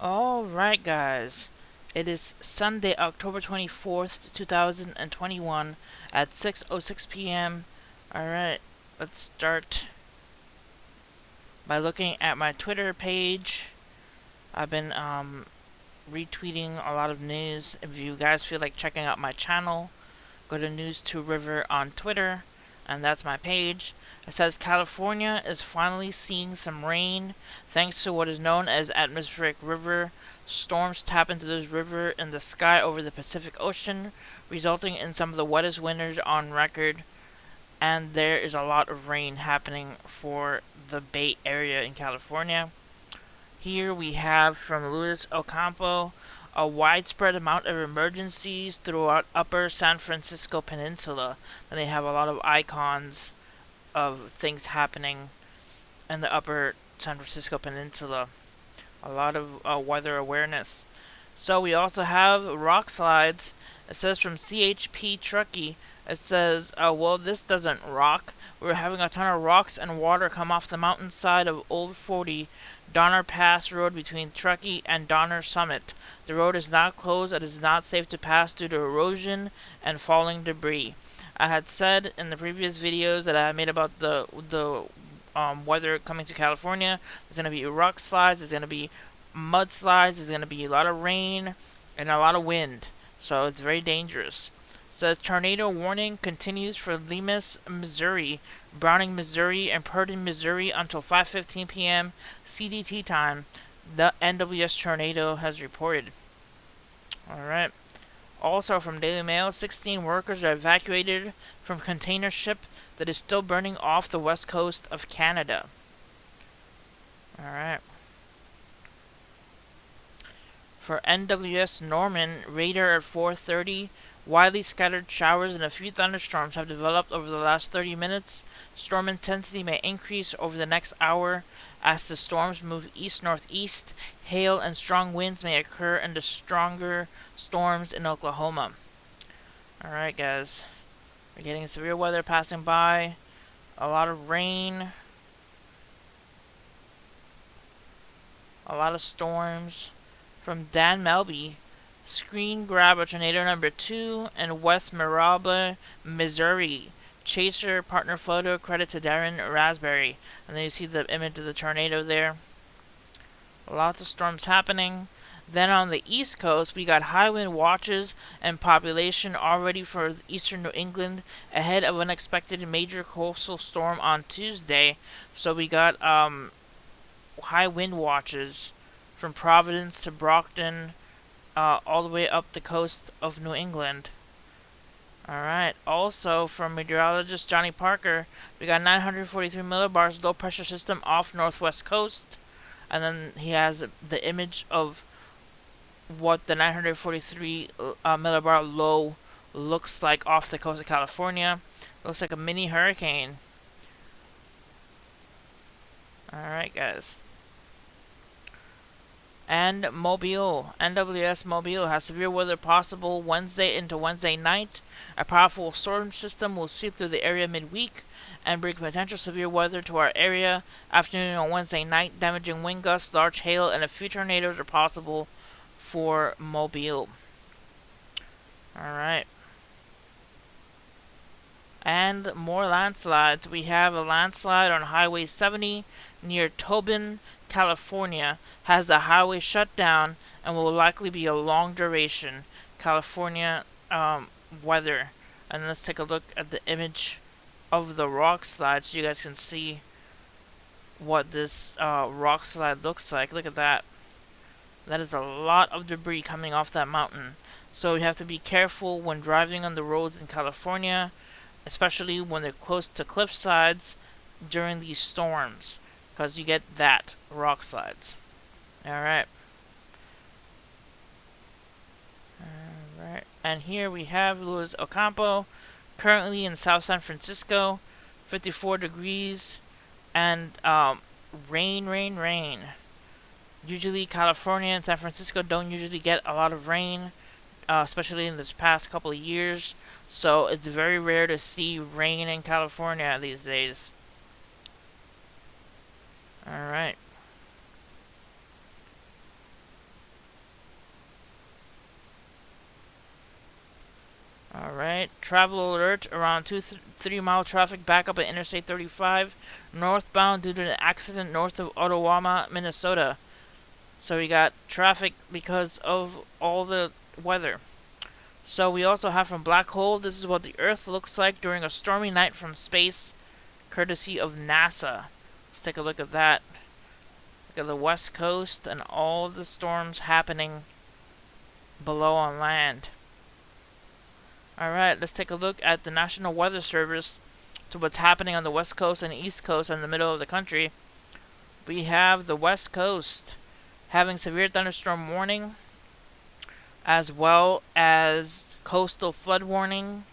Alright, guys. It is Sunday, October 24th, 2021 at 6:06 p.m. Alright, let's start by looking at my Twitter page. I've been retweeting a lot of news. If you guys feel like checking out my channel, go to News to River on Twitter, and that's my page. It says California is finally seeing some rain thanks to what is known as atmospheric river. Storms tap into this river in the sky over the Pacific Ocean, resulting in some of the wettest winters on record. And there is a lot of rain happening for the Bay Area in California. Here we have from Luis Ocampo a widespread amount of emergencies throughout upper San Francisco Peninsula. And they have a lot of icons of things happening in the upper San Francisco Peninsula. A lot of weather awareness. So we also have rock slides. It says from CHP Truckee. It says, well, this doesn't rock. We're having a ton of rocks and water come off the mountainside of Old 40 Donner Pass Road between Truckee and Donner Summit. The road is not closed. It is not safe to pass due to erosion and falling debris. I had said in the previous videos that I made about the weather coming to California. There's going to be rock slides. There's going to be mudslides. There's going to be a lot of rain and a lot of wind. So it's very dangerous. Says tornado warning continues for Limas, Missouri, Browning, Missouri, and Purdon, Missouri until 5:15 p.m. CDT time. The NWS tornado has reported. Alright. Also from Daily Mail, 16 workers are evacuated from container ship that is still burning off the west coast of Canada. Alright. For NWS Norman, radar at 4:30, widely scattered showers and a few thunderstorms have developed over the last 30 minutes. Storm intensity may increase over the next hour as the storms move east-northeast. Hail and strong winds may occur in the stronger storms in Oklahoma. Alright, guys. We're getting severe weather passing by. A lot of rain. A lot of storms. From Dan Melby, screen grab of tornado number 2 in West Marable, Missouri. Chaser partner photo credit to Darren Raspberry. And then you see the image of the tornado there. Lots of storms happening. Then on the East Coast, we got high wind watches and population already for eastern New England ahead of an expected major coastal storm on Tuesday. So we got high wind watches from Providence to Brockton, all the way up the coast of New England. Alright, also from meteorologist Johnny Parker, we got 943 millibars low pressure system off northwest coast. And then he has the image of what the 943 millibar low looks like off the coast of California. Looks like a mini hurricane. Alright, guys. And Mobile. NWS Mobile has severe weather possible Wednesday into Wednesday night. A powerful storm system will sweep through the area midweek and bring potential severe weather to our area. Afternoon on Wednesday night, damaging wind gusts, large hail, and a few tornadoes are possible for Mobile. Alright. And more landslides. We have a landslide on Highway 70 near Tobin, California. Has the highway shut down and will likely be a long duration. California weather. And let's take a look at the image of the rock slide so you guys can see what this rock slide looks like. Look at that. That is a lot of debris coming off that mountain. So you have to be careful when driving on the roads in California, especially when they're close to cliff sides during these storms, because you get that rock slides. Alright. Alright. And here we have Luis Ocampo, currently in South San Francisco, 54 degrees, and rain, rain, rain. Usually California and San Francisco don't usually get a lot of rain, especially in this past couple of years. So it's very rare to see rain in California these days. Alright. travel alert around 3 mile traffic backup at Interstate 35 northbound due to an accident north of Ottawa, Minnesota. So we got traffic because of all the weather. So we also have from Black Hole, this is what the Earth looks like during a stormy night from space, courtesy of NASA. Let's take a look at that. Look at the west coast and all the storms happening below on land. Alright, let's take a look at the National Weather Service to what's happening on the west coast and east coast and the middle of the country. We have the west coast having severe thunderstorm warning, as well as coastal flood warning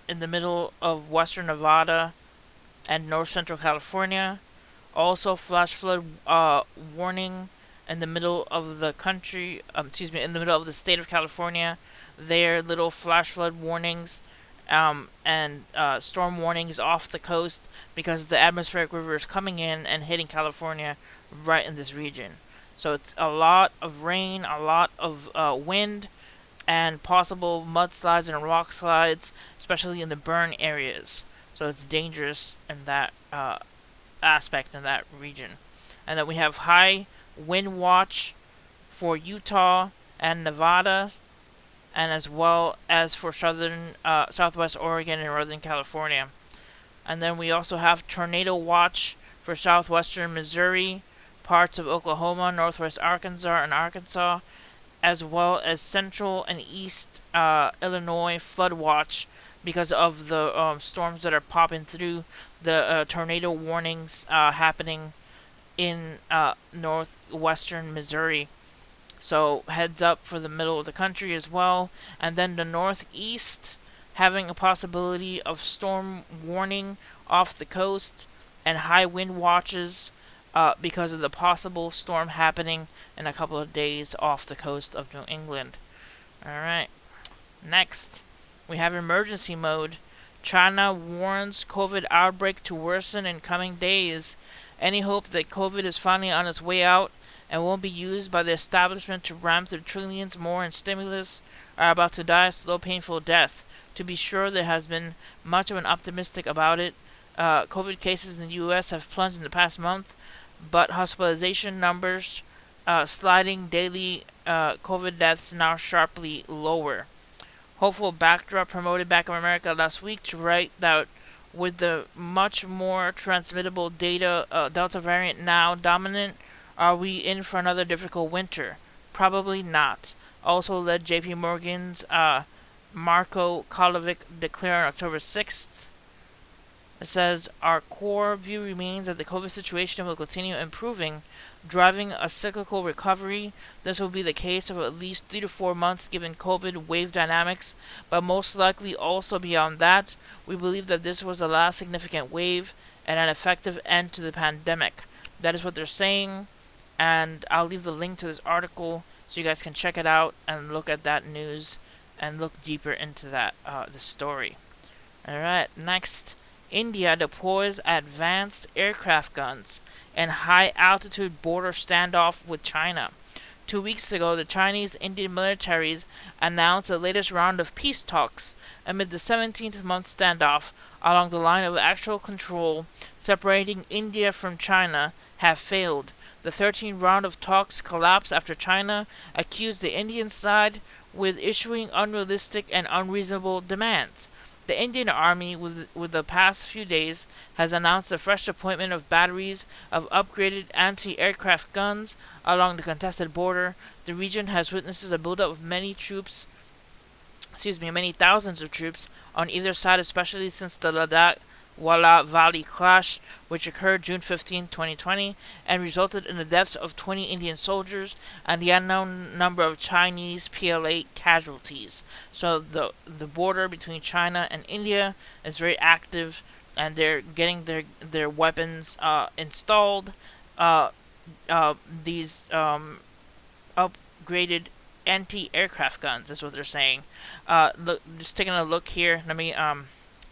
in the middle of western Nevada and north central California. Also, flash flood warning in the middle of the country, in the middle of the state of California. There, little flash flood warnings and storm warnings off the coast because the atmospheric river is coming in and hitting California right in this region. So it's a lot of rain, a lot of wind, and possible mudslides and rock slides, especially in the burn areas. So it's dangerous in that aspect in that region. And then we have high wind watch for Utah and Nevada, and as well as for southwest Oregon and northern California. And then we also have tornado watch for southwestern Missouri, parts of Oklahoma, northwest Arkansas, and Arkansas, as well as central and east Illinois flood watch because of the storms that are popping through, the tornado warnings happening in northwestern Missouri. So heads up for the middle of the country as well. And then the northeast having a possibility of storm warning off the coast and high wind watches because of the possible storm happening in a couple of days off the coast of New England. Alright, next we have emergency mode. China warns COVID outbreak to worsen in coming days. Any hope that COVID is finally on its way out and won't be used by the establishment to ram through trillions more in stimulus are about to die a slow, painful death. To be sure, there has been much of an optimistic about it. COVID cases in the U.S. have plunged in the past month, but hospitalization numbers sliding daily, COVID deaths now sharply lower. Hopeful backdrop promoted Bank of America last week to write that with the much more transmittable Delta variant now dominant, are we in for another difficult winter? Probably not. Also led JP Morgan's Marko Kolovic declare on October 6th. It says, our core view remains that the COVID situation will continue improving, driving a cyclical recovery. This will be the case of at least 3 to 4 months given COVID wave dynamics, but most likely also beyond that. We believe that this was the last significant wave and an effective end to the pandemic. That is what they're saying, and I'll leave the link to this article so you guys can check it out and look at that news and look deeper into that the story. Alright, next. India deploys advanced aircraft guns in high-altitude border standoff with China. 2 weeks ago, the Chinese-Indian militaries announced the latest round of peace talks amid the 17th-month standoff along the line of actual control separating India from China have failed. The 13th round of talks collapsed after China accused the Indian side with issuing unrealistic and unreasonable demands. The Indian Army, with the past few days, has announced the fresh deployment of batteries of upgraded anti-aircraft guns along the contested border. The region has witnessed a buildup of many thousands of troops on either side, especially since the Ladakh Walla Valley clash, which occurred June 15, 2020, and resulted in the deaths of 20 Indian soldiers and the unknown number of Chinese PLA casualties. So the border between China and India is very active, and they're getting their weapons installed. These upgraded anti-aircraft guns is what they're saying. Look, just taking a look here. Let me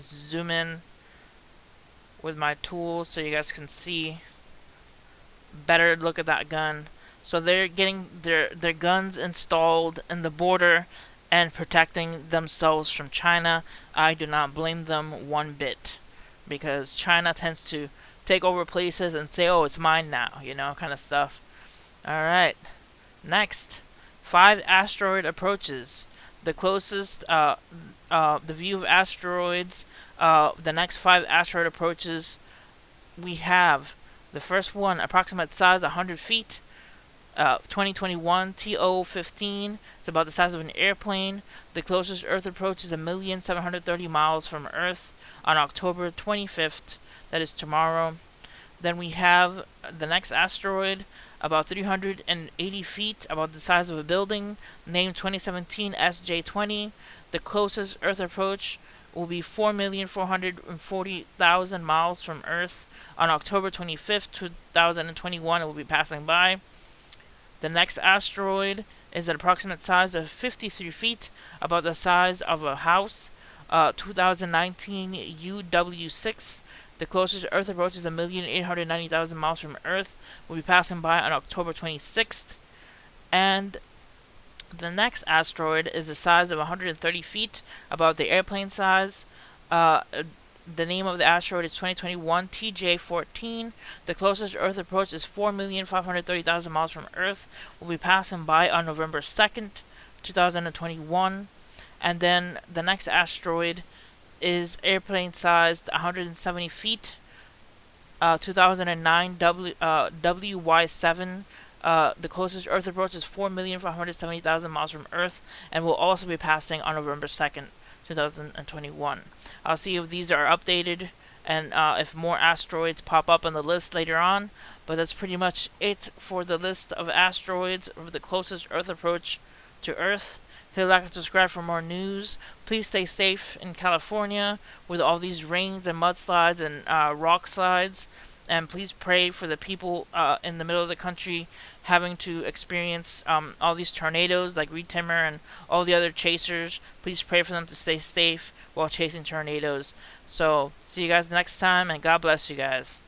zoom in with my tools so you guys can see better look at that gun. So they're getting their guns installed in the border, and protecting themselves from China. I do not blame them one bit, because China tends to take over places and say, "Oh, it's mine now," kind of stuff. All right, next, 5 asteroid approaches. The closest, the view of asteroids. The next 5 asteroid approaches we have. The first one, approximate size 100 feet. 2021 TO15. It's about the size of an airplane. The closest Earth approach is 1,730 miles from Earth on October 25th. That is tomorrow. Then we have the next asteroid, about 380 feet, about the size of a building, named 2017 SJ20. The closest Earth approach will be 4,440,000 miles from Earth on October 25th, 2021. It will be passing by. The next asteroid is an approximate size of 53 feet, about the size of a house. 2019 UW6. The closest Earth approach is 1,890,000 miles from Earth. Will be passing by on October 26th. And the next asteroid is the size of 130 feet, about the airplane size. The name of the asteroid is 2021 TJ14. The closest Earth approach is 4,530,000 miles from Earth. Will be passing by on November 2nd, 2021. And then the next asteroid is airplane sized, 170 feet. 2009 WY7. The closest Earth approach is 4,570,000 miles from Earth and will also be passing on November 2nd, 2021. I'll see if these are updated and if more asteroids pop up on the list later on. But that's pretty much it for the list of asteroids of the closest Earth approach to Earth. Hit like and subscribe for more news. Please stay safe in California with all these rains and mudslides and rock slides. And please pray for the people in the middle of the country having to experience all these tornadoes like Reed Timmer and all the other chasers. Please pray for them to stay safe while chasing tornadoes. So, see you guys next time, and God bless you guys.